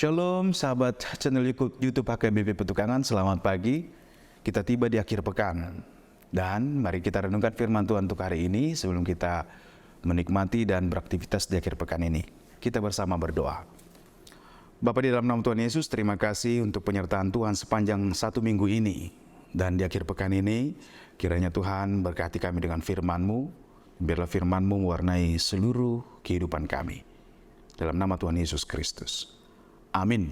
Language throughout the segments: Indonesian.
Shalom sahabat channel YouTube HKBP Petukangan, selamat pagi. Kita tiba di akhir pekan. Dan mari kita renungkan firman Tuhan untuk hari ini sebelum kita menikmati dan beraktivitas di akhir pekan ini. Kita bersama berdoa. Bapa di dalam nama Tuhan Yesus, terima kasih untuk penyertaan Tuhan sepanjang satu minggu ini. Dan di akhir pekan ini, kiranya Tuhan berkati kami dengan firman-Mu. Biarlah firman-Mu mewarnai seluruh kehidupan kami. Dalam nama Tuhan Yesus Kristus. Amin.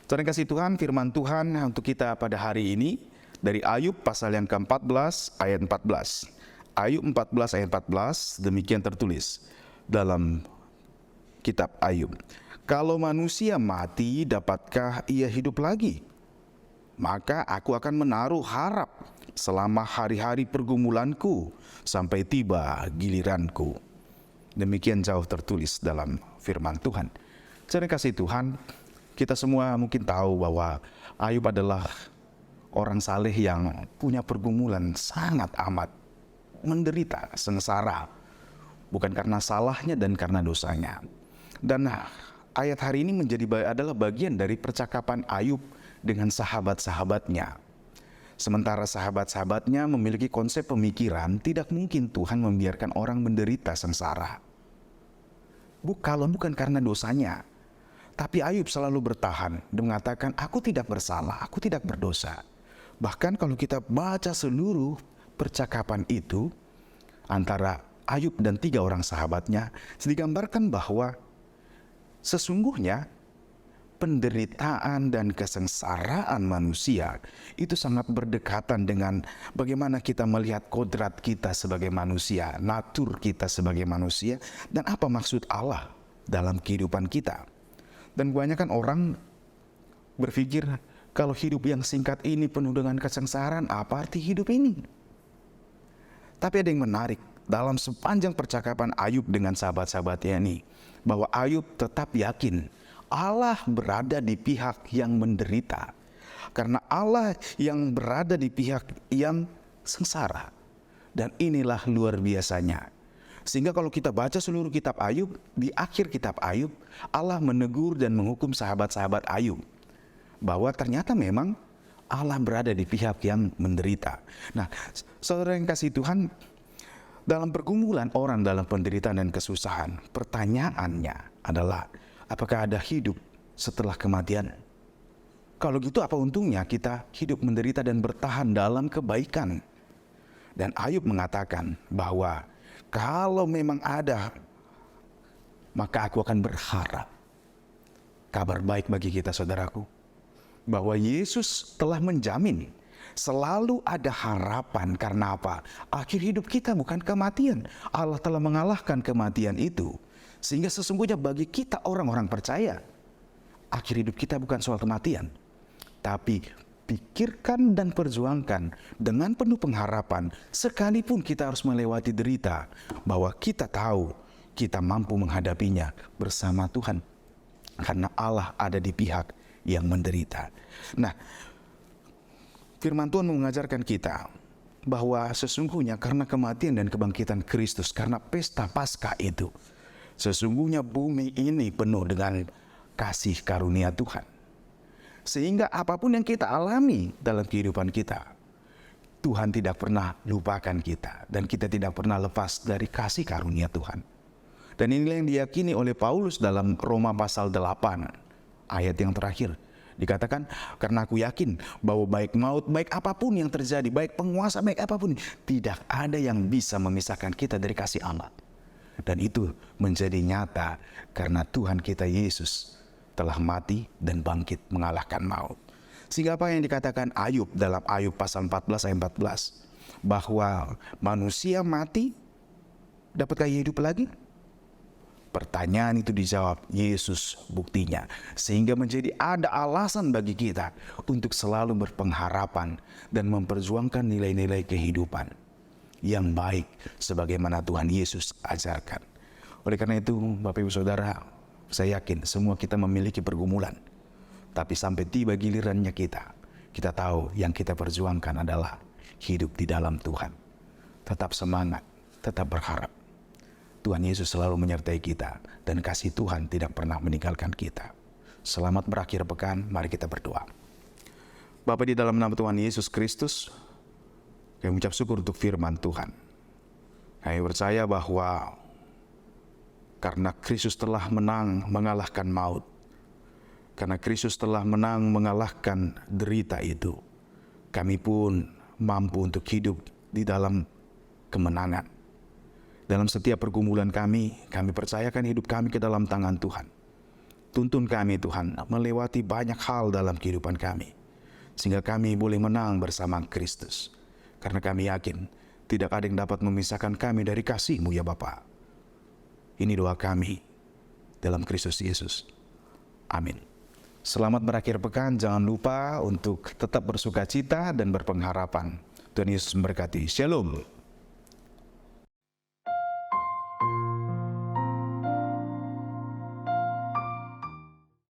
Terima kasih Tuhan, firman Tuhan untuk kita pada hari ini dari Ayub pasal yang ke-14 ayat 14. Ayub 14 ayat 14 demikian tertulis dalam kitab Ayub. Kalau manusia mati, dapatkah ia hidup lagi? Maka aku akan menaruh harap selama hari-hari pergumulanku sampai tiba giliranku. Demikian jauh tertulis dalam firman Tuhan. Terima kasih Tuhan, kita semua mungkin tahu bahwa Ayub adalah orang saleh yang punya pergumulan sangat amat menderita, sengsara. Bukan karena salahnya dan karena dosanya. Dan ayat hari ini adalah bagian dari percakapan Ayub dengan sahabat-sahabatnya. Sementara sahabat-sahabatnya memiliki konsep pemikiran, tidak mungkin Tuhan membiarkan orang menderita sengsara. Kalau bukan karena dosanya. Tapi Ayub selalu bertahan dan mengatakan, aku tidak bersalah, aku tidak berdosa. Bahkan kalau kita baca seluruh percakapan itu, antara Ayub dan 3 orang sahabatnya, digambarkan bahwa sesungguhnya penderitaan dan kesengsaraan manusia itu sangat berdekatan dengan bagaimana kita melihat kodrat kita sebagai manusia, natur kita sebagai manusia, dan apa maksud Allah dalam kehidupan kita. Dan kebanyakan orang berpikir kalau hidup yang singkat ini penuh dengan kesengsaraan, apa arti hidup ini? Tapi ada yang menarik dalam sepanjang percakapan Ayub dengan sahabat-sahabatnya ini, bahwa Ayub tetap yakin Allah berada di pihak yang menderita. Karena Allah yang berada di pihak yang sengsara. Dan inilah luar biasanya. Sehingga kalau kita baca seluruh kitab Ayub, di akhir kitab Ayub, Allah menegur dan menghukum sahabat-sahabat Ayub. Bahwa ternyata memang Allah berada di pihak yang menderita. Nah, saudara yang kasih Tuhan, dalam pergumulan orang dalam penderitaan dan kesusahan, pertanyaannya adalah, apakah ada hidup setelah kematian? Kalau gitu apa untungnya kita hidup menderita dan bertahan dalam kebaikan? Dan Ayub mengatakan bahwa kalau memang ada, maka aku akan berharap. Kabar baik bagi kita saudaraku, bahwa Yesus telah menjamin selalu ada harapan. Karena apa? Akhir hidup kita bukan kematian. Allah telah mengalahkan kematian itu. Sehingga sesungguhnya bagi kita orang-orang percaya, akhir hidup kita bukan soal kematian. Tapi pikirkan dan perjuangkan dengan penuh pengharapan, sekalipun kita harus melewati derita, bahwa kita tahu kita mampu menghadapinya bersama Tuhan. Karena Allah ada di pihak yang menderita. Nah, firman Tuhan mengajarkan kita bahwa sesungguhnya karena kematian dan kebangkitan Kristus, karena pesta Paskah itu, sesungguhnya bumi ini penuh dengan kasih karunia Tuhan. Sehingga apapun yang kita alami dalam kehidupan kita, Tuhan tidak pernah lupakan kita. Dan kita tidak pernah lepas dari kasih karunia Tuhan. Dan inilah yang diyakini oleh Paulus dalam Roma pasal 8, ayat yang terakhir. Dikatakan, karena aku yakin bahwa baik maut, baik apapun yang terjadi, baik penguasa, baik apapun, tidak ada yang bisa memisahkan kita dari kasih Allah. Dan itu menjadi nyata karena Tuhan kita Yesus telah mati dan bangkit mengalahkan maut. Sehingga apa yang dikatakan Ayub dalam Ayub pasal 14 ayat 14, bahwa manusia mati, dapatkah ia hidup lagi? Pertanyaan itu dijawab Yesus buktinya. Sehingga menjadi ada alasan bagi kita untuk selalu berpengharapan dan memperjuangkan nilai-nilai kehidupan yang baik sebagaimana Tuhan Yesus ajarkan. Oleh karena itu, Bapak Ibu Saudara, saya yakin semua kita memiliki pergumulan. Tapi sampai tiba gilirannya kita tahu yang kita perjuangkan adalah hidup di dalam Tuhan. Tetap semangat, tetap berharap. Tuhan Yesus selalu menyertai kita dan kasih Tuhan tidak pernah meninggalkan kita. Selamat berakhir pekan, mari kita berdoa. Bapa, di dalam nama Tuhan Yesus Kristus, kami mengucap syukur untuk firman Tuhan. Kami percaya bahwa karena Kristus telah menang mengalahkan maut, karena Kristus telah menang mengalahkan derita itu, kami pun mampu untuk hidup di dalam kemenangan. Dalam setiap pergumulan kami percayakan hidup kami ke dalam tangan Tuhan. Tuntun kami Tuhan melewati banyak hal dalam kehidupan kami, sehingga kami boleh menang bersama Kristus. Karena kami yakin tidak ada yang dapat memisahkan kami dari kasih-Mu ya Bapa. Ini doa kami dalam Kristus Yesus. Amin. Selamat berakhir pekan. Jangan lupa untuk tetap bersuka cita dan berpengharapan. Tuhan Yesus memberkati. Shalom.